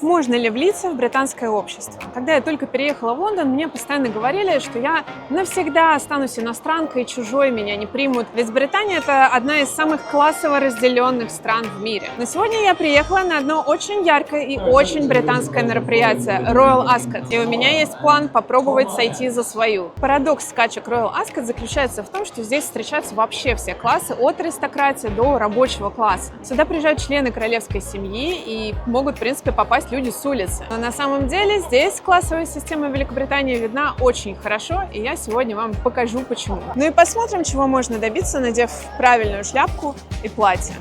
Можно ли влиться в британское общество? Когда я только переехала в Лондон, мне постоянно говорили, что я навсегда останусь иностранкой, чужой, меня не примут. Ведь Британия — это одна из самых классово разделенных стран в мире. Но сегодня я приехала на одно очень яркое и очень британское мероприятие — Royal Ascot. И у меня есть план попробовать сойти за свою. Парадокс скачек Royal Ascot заключается в том, что здесь встречаются вообще все классы, от аристократии до рабочего класса. Сюда приезжают члены королевской семьи и могут, в принципе, попасть люди с улицы. Но на самом деле здесь классовая система Великобритании видна очень хорошо, и я сегодня вам покажу почему. Ну и посмотрим, чего можно добиться, надев правильную шляпку и платье.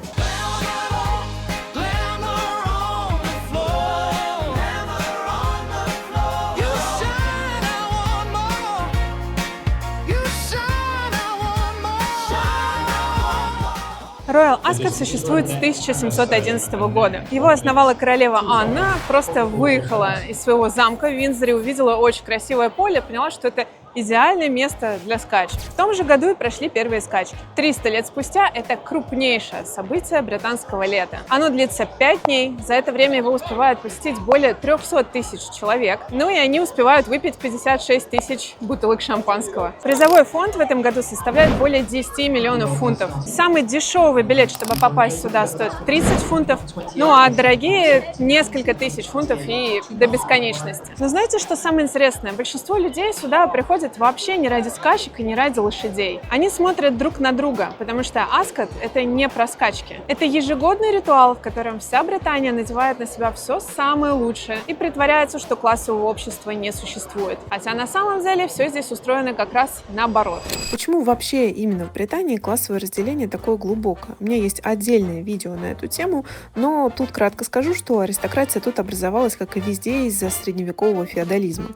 Royal Ascot существует с 1711 года. Его основала королева Анна, просто выехала из своего замка в Виндзоре, увидела очень красивое поле, поняла, что это идеальное место для скачек. В том же году и прошли первые скачки. 300 лет спустя это крупнейшее событие британского лета. Оно длится 5 дней. За это время его успевают посетить более 300 тысяч человек. Ну и они успевают выпить 56 тысяч бутылок шампанского. Призовой фонд в этом году составляет более 10 миллионов фунтов. Самый дешевый билет, чтобы попасть сюда, стоит 30 фунтов. Ну а дорогие — несколько тысяч фунтов и до бесконечности. Но знаете, что самое интересное? Большинство людей сюда приходят вообще не ради скачек и не ради лошадей. Они смотрят друг на друга, потому что Аскот — это не про скачки. Это ежегодный ритуал, в котором вся Британия надевает на себя все самое лучшее и притворяется, что классового общества не существует. Хотя на самом деле все здесь устроено как раз наоборот. Почему вообще именно в Британии классовое разделение такое глубокое? У меня есть отдельное видео на эту тему, но тут кратко скажу, что аристократия тут образовалась, как и везде, из-за средневекового феодализма.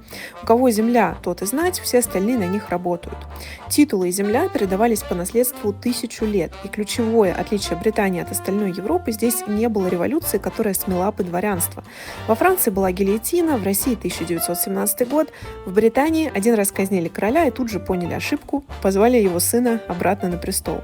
У кого земля, тот и знать, все остальные на них работают. Титулы и земля передавались по наследству 1000 лет, и ключевое отличие Британии от остальной Европы — здесь не было революции, которая смела бы дворянство. Во Франции была гильотина, в России 1917 год, в Британии один раз казнили короля и тут же поняли ошибку, позвали его сына обратно на престол.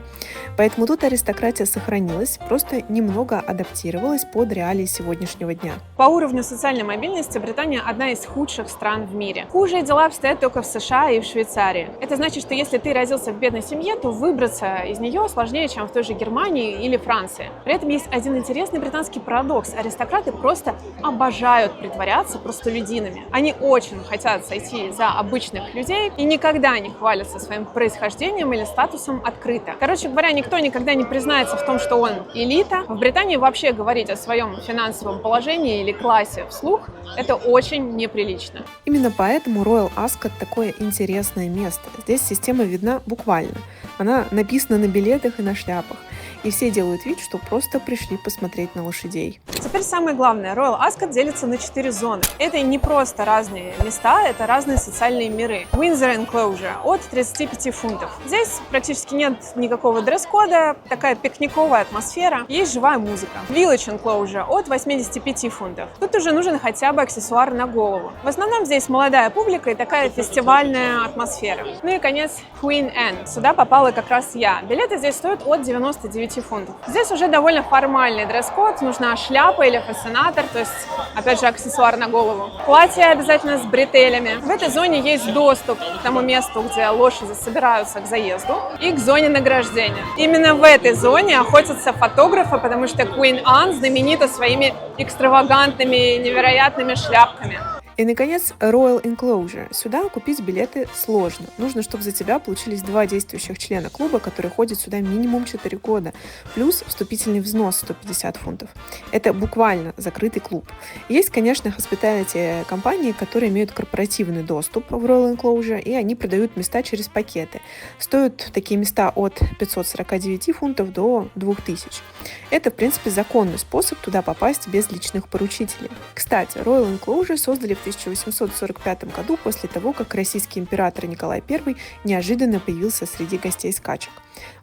Поэтому тут аристократия сохранилась, просто немного адаптировалась под реалии сегодняшнего дня. По уровню социальной мобильности Британия одна из худших стран в мире. Хуже дела обстоят только в США и в Швейцарии. Это значит, что если ты родился в бедной семье, то выбраться из нее сложнее, чем в той же Германии или Франции. При этом есть один интересный британский парадокс. Аристократы просто обожают притворяться простолюдинами. Они очень хотят сойти за обычных людей и никогда не хвалятся своим происхождением или статусом открыто. Короче говоря, никто никогда не признается в том, что он элита. В Британии вообще говорить о своем финансовом положении или классе вслух — это очень неприлично. Именно поэтому Royal Ascot такое интересное место. Здесь система видна буквально. Она написана на билетах и на шляпах. И все делают вид, что просто пришли посмотреть на лошадей. Теперь самое главное. Royal Ascot делится на 4 зоны. Это не просто разные места, это разные социальные миры. Windsor Enclosure от 35 фунтов. Здесь практически нет никакого дресс-кода, такая пикниковая атмосфера, есть живая музыка. Village Enclosure от 85 фунтов. Тут уже нужен хотя бы аксессуар на голову. В основном здесь молодая публика и такая фестивальная атмосфера. Ну и конец, Queen Anne. Сюда попала как раз я. Билеты здесь стоят от 99 фунтов. Здесь уже довольно формальный дресс-код, нужна шляпа или фасцинатор, то есть, опять же, аксессуар на голову. Платье обязательно с бретелями. В этой зоне есть доступ к тому месту, где лошади собираются к заезду, и к зоне награждения. Именно в этой зоне охотятся фотографы, потому что Queen Anne знаменита своими экстравагантными, невероятными шляпками. И, наконец, Royal Enclosure. Сюда купить билеты сложно. Нужно, чтобы за тебя получились 2 действующих члена клуба, которые ходят сюда минимум 4 года, плюс вступительный взнос 150 фунтов. Это буквально закрытый клуб. Есть, конечно, hospitality компании, которые имеют корпоративный доступ в Royal Enclosure, и они продают места через пакеты. Стоят такие места от 549 фунтов до 2000. Это, в принципе, законный способ туда попасть без личных поручителей. Кстати, Royal Enclosure создали в 1845 году после того, как российский император Николай I неожиданно появился среди гостей скачек.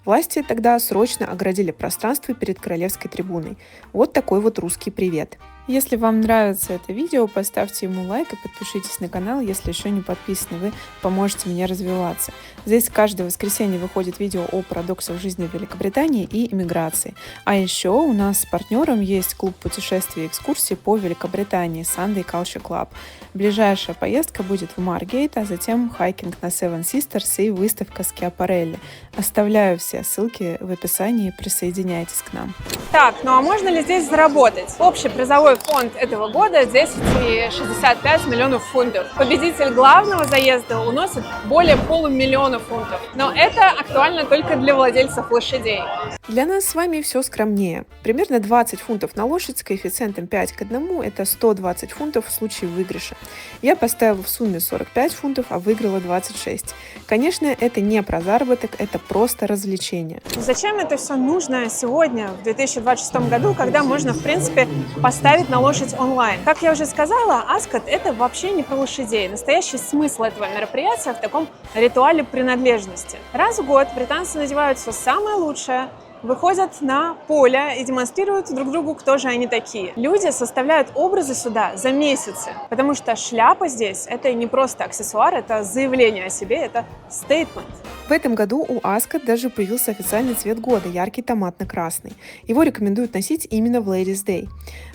Власти тогда срочно оградили пространство перед королевской трибуной. Вот такой вот русский привет. Если вам нравится это видео, поставьте ему лайк и подпишитесь на канал, если еще не подписаны. Вы поможете мне развиваться. Здесь каждое воскресенье выходит видео о парадоксах жизни в Великобритании и иммиграции. А еще у нас с партнером есть клуб путешествий и экскурсий по Великобритании Sunday Culture Club. Ближайшая поездка будет в Маргейт, а затем хайкинг на Seven Sisters и выставка Скиапарелли. Оставляю все ссылки в описании, присоединяйтесь к нам. Так, ну а можно ли здесь заработать? Общий призовой фонд этого года 10,65 миллионов фунтов. Победитель главного заезда уносит более полумиллиона фунтов. Но это актуально только для владельцев лошадей. Для нас с вами все скромнее. Примерно 20 фунтов на лошадь с коэффициентом 5 к 1 – это 120 фунтов в случае выигрыша. Я поставила в сумме 45 фунтов, а выиграла 26. Конечно, это не про заработок, это просто развлечение. Зачем это все нужно сегодня, в 2026 году, когда можно, в принципе, поставить на лошадь онлайн? Как я уже сказала, Ascot – это вообще не про лошадей. Настоящий смысл этого мероприятия в таком ритуале принадлежности. Раз в год британцы надевают все самое лучшее, выходят на поле и демонстрируют друг другу, кто же они такие. Люди составляют образы сюда за месяцы, потому что шляпа здесь – это не просто аксессуар, это заявление о себе, это statement. В этом году у Ascot даже появился официальный цвет года – яркий томатно-красный. Его рекомендуют носить именно в Ladies' Day.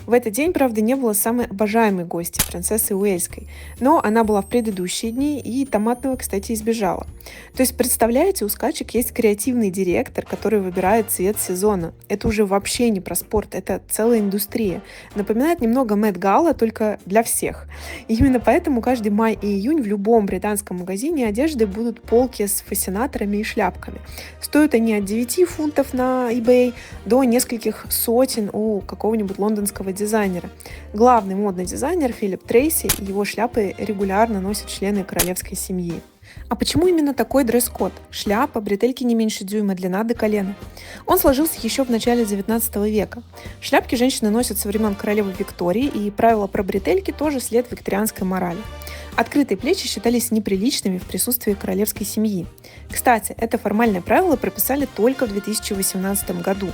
В этот день, правда, не было самой обожаемой гости, принцессы Уэльской, но она была в предыдущие дни и томатного, кстати, избежала. То есть, представляете, у скачек есть креативный директор, который выбирает цвет сезона. Это уже вообще не про спорт, это целая индустрия. Напоминает немного Met Gala, только для всех. И именно поэтому каждый май и июнь в любом британском магазине одежды будут полки с фасцинаторами и шляпками. Стоят они от 9 фунтов на eBay до нескольких сотен у какого-нибудь лондонского дизайнера. Главный модный дизайнер Филипп Трейси, и его шляпы регулярно носят члены королевской семьи. А почему именно такой дресс-код? Шляпа, бретельки не меньше дюйма, длина до колена. Он сложился еще в начале 19 века. Шляпки женщины носят со времен королевы Виктории, и правила про бретельки тоже след викторианской морали. Открытые плечи считались неприличными в присутствии королевской семьи. Кстати, это формальное правило прописали только в 2018 году.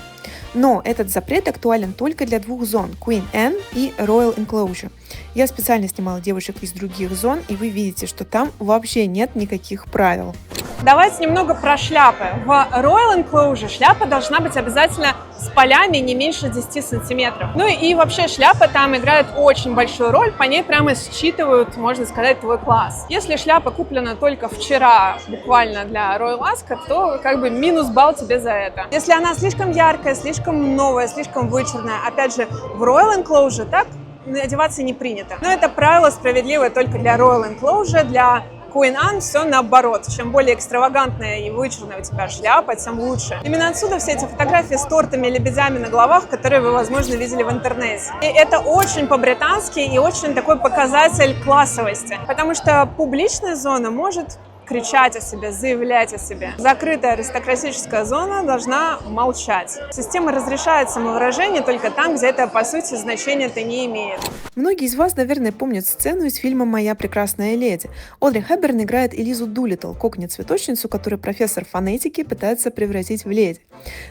Но этот запрет актуален только для двух зон – Queen Anne и Royal Enclosure. Я специально снимала девушек из других зон, и вы видите, что там вообще нет никаких правил. Давайте немного про шляпы. В Royal Enclosure шляпа должна быть обязательно с полями не меньше 10 сантиметров. Ну и вообще шляпа там играет очень большую роль, по ней прямо считывают, можно сказать, твой класс. Если шляпа куплена только вчера, буквально для Royal Ascot, то как бы минус балл тебе за это. Если она слишком яркая, слишком новая, слишком вычурная, опять же, в Royal Enclosure так одеваться не принято. Но это правило справедливое только для Royal Enclosure, для Queen Anne все наоборот. Чем более экстравагантная и вычурная у тебя шляпа, тем лучше. Именно отсюда все эти фотографии с тортами и лебедями на головах, которые вы, возможно, видели в интернете. И это очень по-британски и очень такой показатель классовости. Потому что публичная зона может кричать о себе, заявлять о себе. Закрытая аристократическая зона должна молчать. Система разрешает самовыражение только там, где это, по сути, значения-то не имеет. Многие из вас, наверное, помнят сцену из фильма «Моя прекрасная леди». Одри Хепберн играет Элизу Дулиттл, кокни-цветочницу, которую профессор фонетики пытается превратить в леди.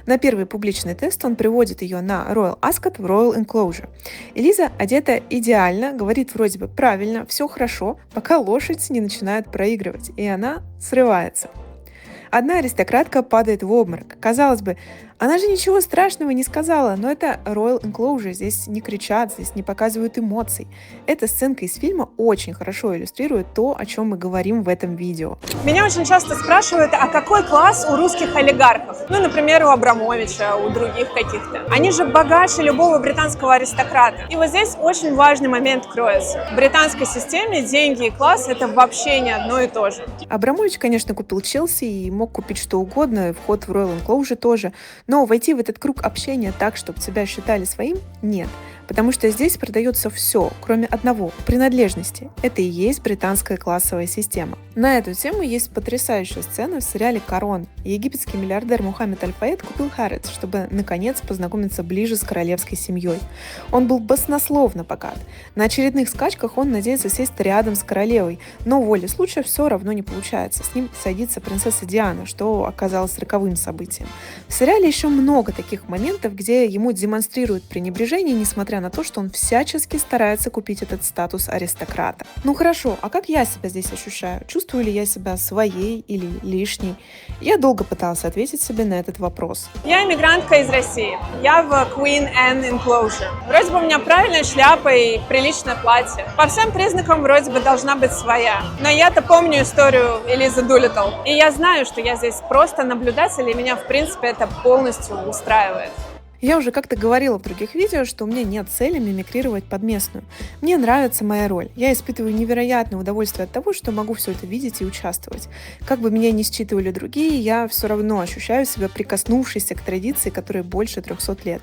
На первый публичный тест он приводит ее на Royal Ascot в Royal Enclosure. Элиза одета идеально, говорит вроде бы правильно, все хорошо, пока лошадь не начинает проигрывать, и она срывается. Одна аристократка падает в обморок. Казалось бы, она же ничего страшного не сказала, но это Royal Enclosure, здесь не кричат, здесь не показывают эмоций. Эта сценка из фильма очень хорошо иллюстрирует то, о чем мы говорим в этом видео. Меня очень часто спрашивают, а какой класс у русских олигархов? Ну, например, у Абрамовича, у других каких-то. Они же богаче любого британского аристократа. И вот здесь очень важный момент кроется. В британской системе деньги и класс – это вообще не одно и то же. Абрамович, конечно, купил Челси и мог купить что угодно, вход в Royal Enclosure тоже, но войти в этот круг общения так, чтобы тебя считали своим, нет. Потому что здесь продается все, кроме одного – принадлежности. Это и есть британская классовая система. На эту тему есть потрясающая сцена в сериале «Корона». Египетский миллиардер Мухаммед Аль-Фаед купил Харротс, чтобы, наконец, познакомиться ближе с королевской семьей. Он был баснословно богат. На очередных скачках он надеется сесть рядом с королевой, но волей случая все равно не получается. С ним садится принцесса Диана, что оказалось роковым событием. В сериале еще много таких моментов, где ему демонстрируют пренебрежение, несмотря несмотря на то, что он всячески старается купить этот статус аристократа. Ну хорошо, а как я себя здесь ощущаю? Чувствую ли я себя своей или лишней? Я долго пыталась ответить себе на этот вопрос. Я иммигрантка из России. Я в Queen Anne Enclosure. Вроде бы у меня правильная шляпа и приличное платье. По всем признакам вроде бы должна быть своя. Но я-то помню историю Элизы Дулиттл. И я знаю, что я здесь просто наблюдатель, и меня, в принципе, это полностью устраивает. Я уже как-то говорила в других видео, что у меня нет цели мимикрировать под местную. Мне нравится моя роль. Я испытываю невероятное удовольствие от того, что могу все это видеть и участвовать. Как бы меня ни считывали другие, я все равно ощущаю себя прикоснувшейся к традиции, которой больше 300 лет.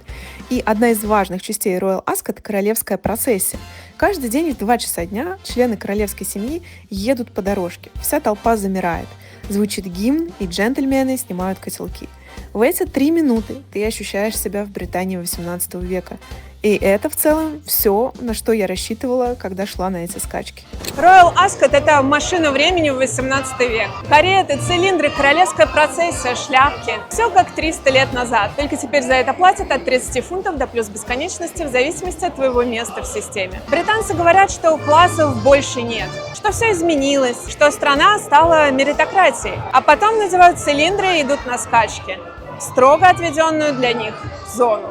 И одна из важных частей Royal Ascot — это королевская процессия. Каждый день в 2 часа дня члены королевской семьи едут по дорожке. Вся толпа замирает. Звучит гимн, и джентльмены снимают котелки. В эти 3 минуты ты ощущаешь себя в Британии XVIII века. И это в целом все, на что я рассчитывала, когда шла на эти скачки. Royal Ascot — это машина времени в 18 век. Кареты, цилиндры, королевская процессия, шляпки. Все как 300 лет назад. Только теперь за это платят от 30 фунтов до плюс бесконечности в зависимости от твоего места в системе. Британцы говорят, что классов больше нет, что все изменилось, что страна стала меритократией. А потом надевают цилиндры и идут на скачки в строго отведенную для них зону.